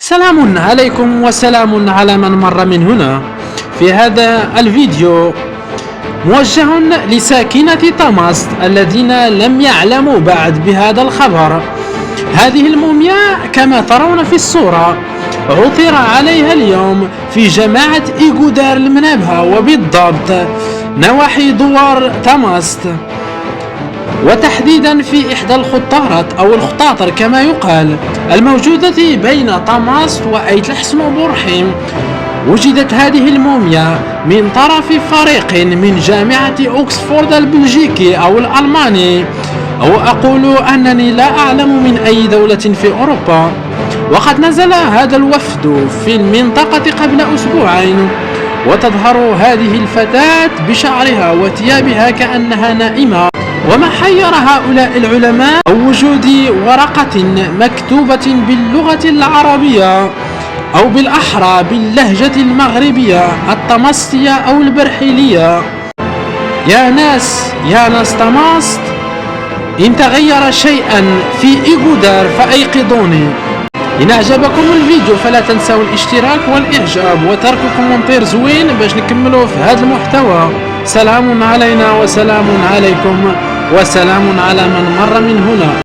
سلام عليكم وسلام على من مر من هنا. في هذا الفيديو موجه لساكنة طماسط الذين لم يعلموا بعد بهذا الخبر. هذه المومياء كما ترون في الصورة عثر عليها اليوم في جماعة إيغودار المنابهة، وبالضبط نواحي دوار طماسط، وتحديدا في إحدى الخطارات أو الخطاطر كما يقال الموجودة بين طماسط وأيت الحسن وبورحيم. وجدت هذه الموميا من طرف فريق من جامعة أوكسفورد البلجيكي أو الألماني، أو أقول أنني لا أعلم من أي دولة في أوروبا. وقد نزل هذا الوفد في المنطقة قبل أسبوعين، وتظهر هذه الفتاة بشعرها وثيابها كأنها نائمة. وما حير هؤلاء العلماء وجود ورقة مكتوبة باللغة العربية، أو بالأحرى باللهجة المغربية الطماسطية أو البرحيلية. يا ناس طماسط، إن تغير شيئا في إيغودار فأيقظوني. إن أعجبكم الفيديو فلا تنسوا الاشتراك والإعجاب وترك كومنتير زوين باش نكملوا في هذا المحتوى. سلام علينا وسلام عليكم وسلام على من مر من هنا.